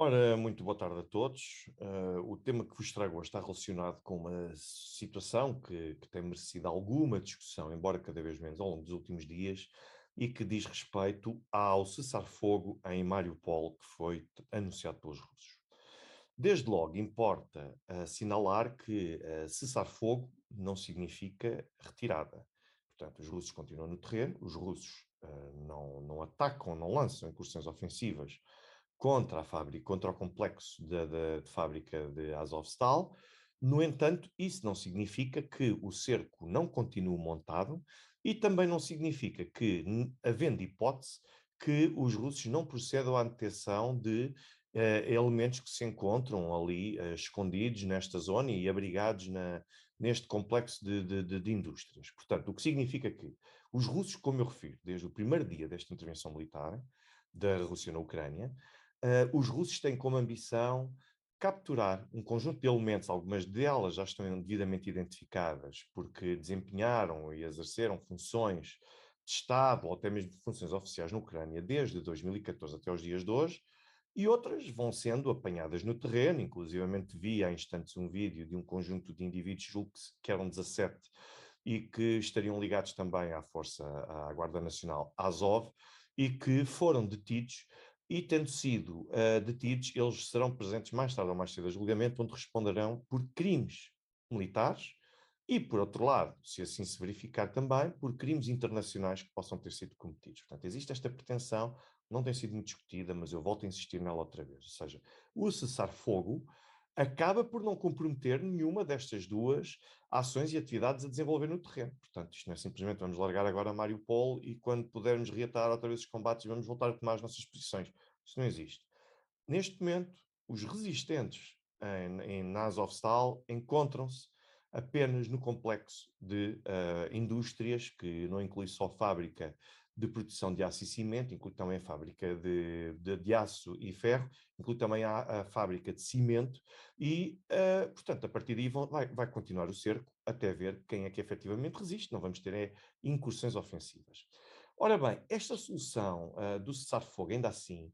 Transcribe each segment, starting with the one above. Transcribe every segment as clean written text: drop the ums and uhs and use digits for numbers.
Ora, muito boa tarde a todos. O tema que vos trago hoje está relacionado com uma situação que tem merecido alguma discussão, embora cada vez menos ao longo dos últimos dias, e que diz respeito ao cessar-fogo em Mariupol que foi anunciado pelos russos. Desde logo, importa assinalar que cessar-fogo não significa retirada. Portanto, os russos continuam no terreno, os russos não atacam, não lançam incursões ofensivas contra a fábrica, contra o complexo de fábrica de Azovstal. No entanto, isso não significa que o cerco não continue montado e também não significa que, havendo hipótese, que os russos não procedam à detecção de elementos que se encontram ali escondidos nesta zona e abrigados neste complexo de indústrias. Portanto, o que significa que os russos, como eu refiro, desde o primeiro dia desta intervenção militar da Rússia na Ucrânia, os russos têm como ambição capturar um conjunto de elementos, algumas delas já estão devidamente identificadas, porque desempenharam e exerceram funções de Estado ou até mesmo funções oficiais na Ucrânia desde 2014 até os dias de hoje, e outras vão sendo apanhadas no terreno, inclusivamente vi há instantes um vídeo de um conjunto de indivíduos, julgo que eram 17, e que estariam ligados também à Guarda Nacional Azov, e que foram detidos e, tendo sido detidos, eles serão presentes mais tarde ou mais cedo a julgamento, onde responderão por crimes militares e, por outro lado, se assim se verificar também, por crimes internacionais que possam ter sido cometidos. Portanto, existe esta pretensão, não tem sido muito discutida, mas eu volto a insistir nela outra vez. Ou seja, o cessar-fogo acaba por não comprometer nenhuma destas duas ações e atividades a desenvolver no terreno. Portanto, isto não é simplesmente vamos largar agora Mariupol e quando pudermos reatar outra vez os combates vamos voltar a tomar as nossas posições. Isso não existe. Neste momento, os resistentes em Azovstal encontram-se apenas no complexo de indústrias, que não inclui só fábrica de produção de aço e cimento, inclui também a fábrica de aço e ferro, inclui também a fábrica de cimento, e, portanto, a partir daí vai continuar o cerco até ver quem é que efetivamente resiste, não vamos ter incursões ofensivas. Ora bem, esta solução do cessar-fogo, ainda assim,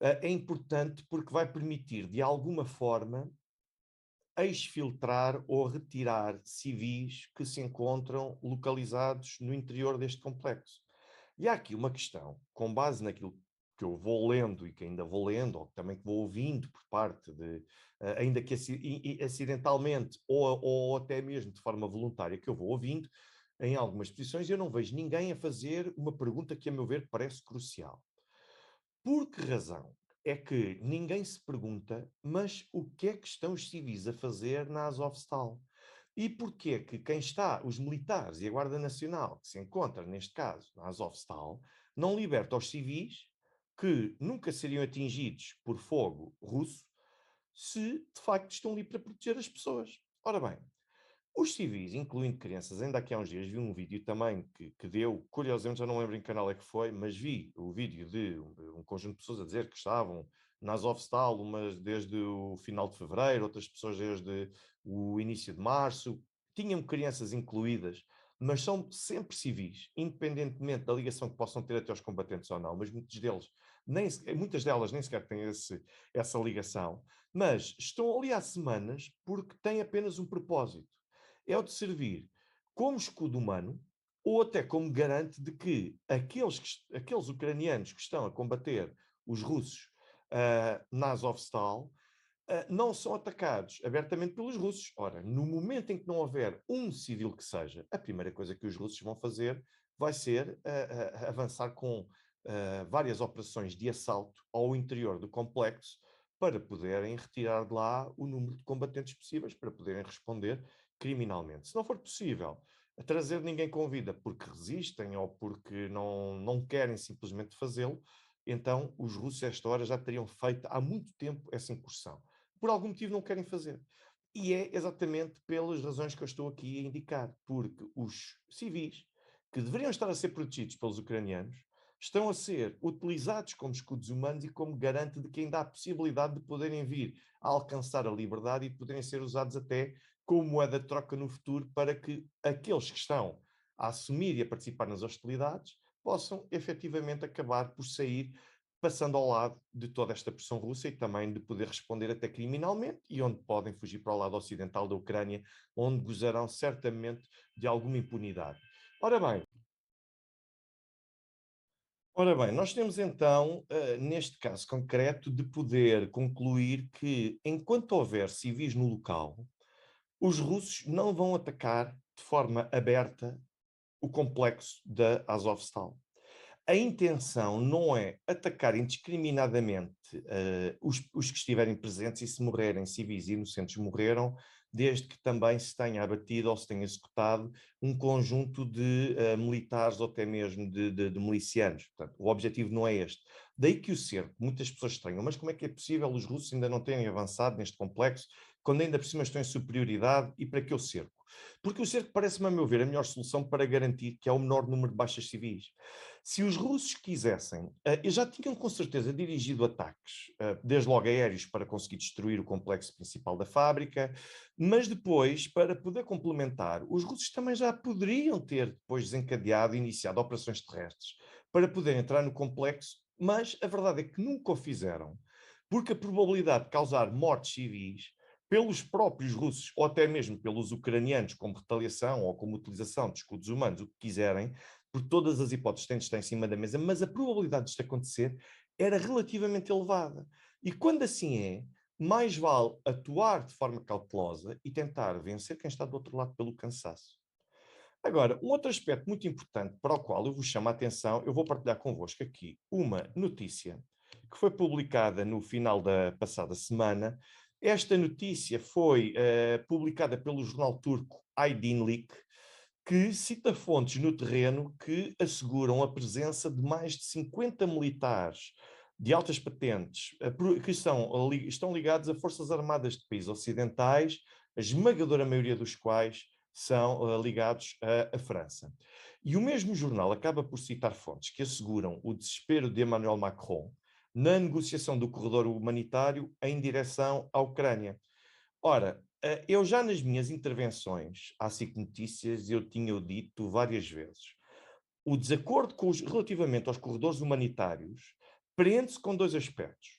é importante porque vai permitir, de alguma forma, exfiltrar ou retirar civis que se encontram localizados no interior deste complexo. E há aqui uma questão, com base naquilo que eu vou lendo e que ainda vou lendo, ou também que vou ouvindo por parte de, ainda que acidentalmente ou até mesmo de forma voluntária, que eu vou ouvindo, em algumas posições, eu não vejo ninguém a fazer uma pergunta que, a meu ver, parece crucial. Por que razão é que ninguém se pergunta, mas o que é que estão os civis a fazer na Azovstal? E porquê é que quem está, os militares e a Guarda Nacional, que se encontra, neste caso, na Azovstal, não liberta os civis que nunca seriam atingidos por fogo russo se, de facto, estão ali para proteger as pessoas? Ora bem, os civis, incluindo crianças, ainda aqui há uns dias vi um vídeo também que deu, curiosamente já não lembro em que canal é que foi, mas vi o vídeo de um conjunto de pessoas a dizer que estavam na Azovstal, umas desde o final de fevereiro, outras pessoas desde o início de março, tinham crianças incluídas, mas são sempre civis, independentemente da ligação que possam ter até aos combatentes ou não, mas muitas delas nem sequer têm essa ligação, mas estão ali há semanas porque têm apenas um propósito, é o de servir como escudo humano ou até como garante de que aqueles ucranianos que estão a combater os russos na Azovstal não são atacados abertamente pelos russos. Ora, no momento em que não houver um civil que seja, a primeira coisa que os russos vão fazer vai ser avançar com várias operações de assalto ao interior do complexo para poderem retirar de lá o número de combatentes possíveis, para poderem responder criminalmente. Se não for possível trazer ninguém com vida porque resistem ou porque não querem simplesmente fazê-lo, então os russos, a esta hora, já teriam feito há muito tempo essa incursão. Por algum motivo não querem fazer. E é exatamente pelas razões que eu estou aqui a indicar, porque os civis, que deveriam estar a ser protegidos pelos ucranianos, estão a ser utilizados como escudos humanos e como garante de que ainda há possibilidade de poderem vir a alcançar a liberdade e de poderem ser usados até como moeda de troca no futuro para que aqueles que estão a assumir e a participar nas hostilidades possam efetivamente acabar por sair passando ao lado de toda esta pressão russa e também de poder responder até criminalmente, e onde podem fugir para o lado ocidental da Ucrânia, onde gozarão certamente de alguma impunidade. Ora bem, Ora bem, nós temos então, neste caso concreto, de poder concluir que, enquanto houver civis no local, os russos não vão atacar de forma aberta o complexo da Azovstal. A intenção não é atacar indiscriminadamente os que estiverem presentes, e se morrerem civis e inocentes morreram, desde que também se tenha abatido ou se tenha executado um conjunto de militares ou até mesmo de milicianos. Portanto, o objetivo não é este. Daí que o cerco, muitas pessoas estranham, mas como é que é possível os russos ainda não terem avançado neste complexo, quando ainda por cima estão em superioridade, e para que o cerco? Porque o cerco parece-me, a meu ver, a melhor solução para garantir que há o menor número de baixas civis. Se os russos quisessem, já tinham com certeza dirigido ataques, desde logo aéreos, para conseguir destruir o complexo principal da fábrica, mas depois, para poder complementar, os russos também já poderiam ter depois desencadeado e iniciado operações terrestres para poder entrar no complexo, mas a verdade é que nunca o fizeram, porque a probabilidade de causar mortes civis pelos próprios russos, ou até mesmo pelos ucranianos, como retaliação ou como utilização de escudos humanos, o que quiserem, por todas as hipóteses têm de estar em cima da mesa, mas a probabilidade disto acontecer era relativamente elevada. E quando assim é, mais vale atuar de forma cautelosa e tentar vencer quem está do outro lado pelo cansaço. Agora, um outro aspecto muito importante para o qual eu vos chamo a atenção, eu vou partilhar convosco aqui uma notícia que foi publicada no final da passada semana. Esta notícia foi publicada pelo jornal turco Aydınlık, que cita fontes no terreno que asseguram a presença de mais de 50 militares de altas patentes que estão ligados a forças armadas de países ocidentais, a esmagadora maioria dos quais são ligados à França. E o mesmo jornal acaba por citar fontes que asseguram o desespero de Emmanuel Macron na negociação do corredor humanitário em direção à Ucrânia. Ora, eu já nas minhas intervenções à SIC Notícias, eu tinha dito várias vezes, o desacordo relativamente aos corredores humanitários prende-se com dois aspectos.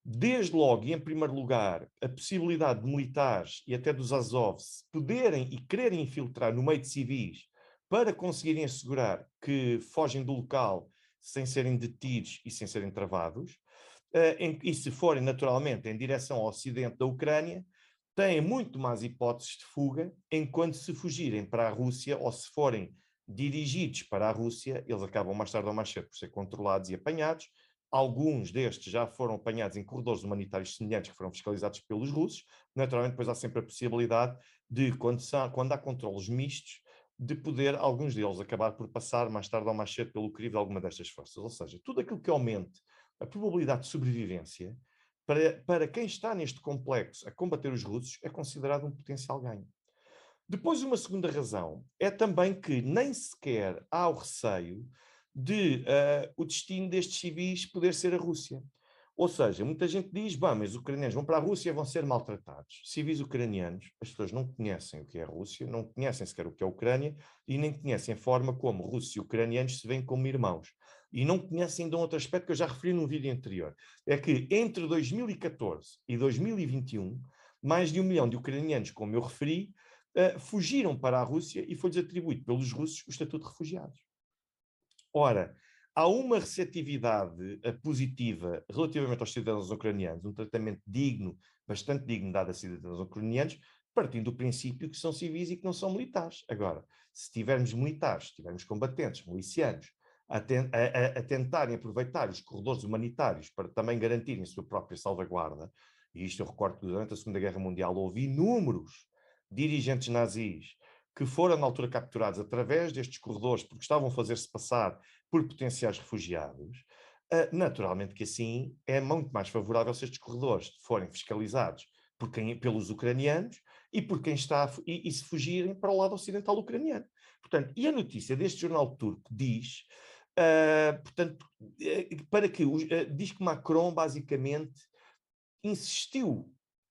Desde logo, e em primeiro lugar, a possibilidade de militares e até dos Azov se poderem e quererem infiltrar no meio de civis para conseguirem assegurar que fogem do local sem serem detidos e sem serem travados, e se forem naturalmente em direção ao ocidente da Ucrânia, têm muito mais hipóteses de fuga, enquanto se fugirem para a Rússia ou se forem dirigidos para a Rússia, eles acabam mais tarde ou mais cedo por ser controlados e apanhados. Alguns destes já foram apanhados em corredores humanitários semelhantes que foram fiscalizados pelos russos. Naturalmente, depois há sempre a possibilidade de, quando há controlos mistos, de poder alguns deles acabar por passar mais tarde ou mais cedo pelo crivo de alguma destas forças. Ou seja, tudo aquilo que aumente a probabilidade de sobrevivência para quem está neste complexo a combater os russos é considerado um potencial ganho. Depois, uma segunda razão é também que nem sequer há o receio de o destino destes civis poder ser a Rússia. Ou seja, muita gente diz, bom, mas os ucranianos vão para a Rússia e vão ser maltratados. Civis ucranianos, as pessoas não conhecem o que é a Rússia, não conhecem sequer o que é a Ucrânia e nem conhecem a forma como russos e ucranianos se veem como irmãos. E não conhecem ainda um outro aspecto que eu já referi num vídeo anterior. É que entre 2014 e 2021, mais de 1 milhão de ucranianos, como eu referi, fugiram para a Rússia e foi-lhes atribuído pelos russos o estatuto de refugiados. Ora, há uma receptividade positiva relativamente aos cidadãos ucranianos, um tratamento digno, bastante digno dado a cidadãos ucranianos, partindo do princípio que são civis e que não são militares. Agora, se tivermos militares, se tivermos combatentes, milicianos, a tentarem aproveitar os corredores humanitários para também garantirem a sua própria salvaguarda, e isto eu recordo que durante a Segunda Guerra Mundial houve inúmeros dirigentes nazis que foram na altura capturados através destes corredores porque estavam a fazer-se passar por potenciais refugiados, naturalmente que assim é muito mais favorável se estes corredores forem fiscalizados pelos ucranianos e por quem está e se fugirem para o lado ocidental ucraniano. Portanto, e a notícia deste jornal turco diz, portanto, para que diz que Macron basicamente insistiu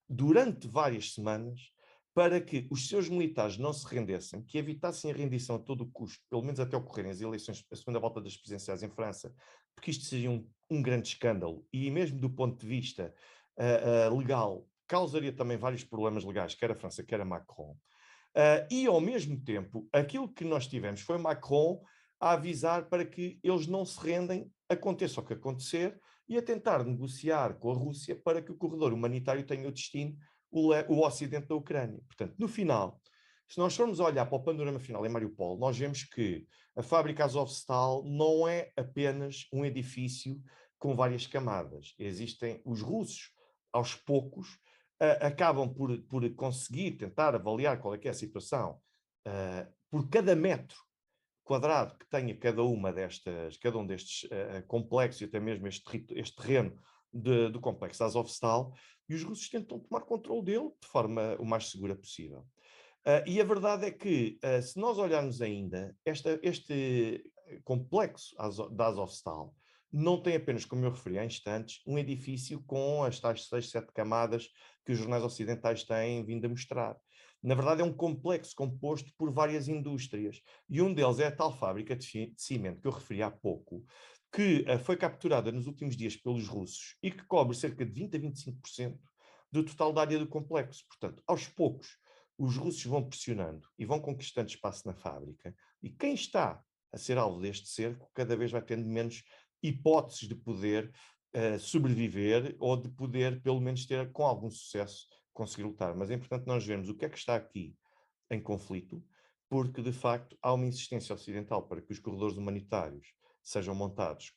durante várias semanas para que os seus militares não se rendessem, que evitassem a rendição a todo o custo, pelo menos até ocorrerem as eleições, a segunda volta das presidenciais em França, porque isto seria um um grande escândalo e mesmo do ponto de vista legal, causaria também vários problemas legais, quer a França, quer a Macron. E, ao mesmo tempo, aquilo que nós tivemos foi Macron a avisar para que eles não se rendem, aconteça o que acontecer, e a tentar negociar com a Rússia para que o corredor humanitário tenha o destino, o ocidente da Ucrânia. Portanto, no final, se nós formos olhar para o panorama final em Mariupol, nós vemos que a fábrica Azovstal não é apenas um edifício com várias camadas. Existem os russos, aos poucos, acabam por conseguir tentar avaliar qual é que é a situação por cada metro quadrado que tenha cada um destes complexos e até mesmo este terreno do complexo Azovstal, e os russos tentam tomar controle dele de forma o mais segura possível. E a verdade é que, se nós olharmos ainda, este complexo da Azovstal não tem apenas, como eu referi há instantes, um edifício com as tais 6, 7 camadas que os jornais ocidentais têm vindo a mostrar. Na verdade, é um complexo composto por várias indústrias. E um deles é a tal fábrica de cimento que eu referi há pouco, que foi capturada nos últimos dias pelos russos e que cobre cerca de 20 a 25% do total da área do complexo. Portanto, aos poucos, os russos vão pressionando e vão conquistando espaço na fábrica, e quem está a ser alvo deste cerco cada vez vai tendo menos hipóteses de poder sobreviver ou de poder, pelo menos, ter com algum sucesso, conseguir lutar. Mas é importante nós vermos o que é que está aqui em conflito, porque, de facto, há uma insistência ocidental para que os corredores humanitários sejam montados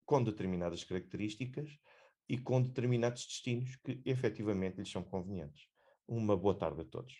com determinadas características e com determinados destinos que efetivamente lhes são convenientes. Uma boa tarde a todos.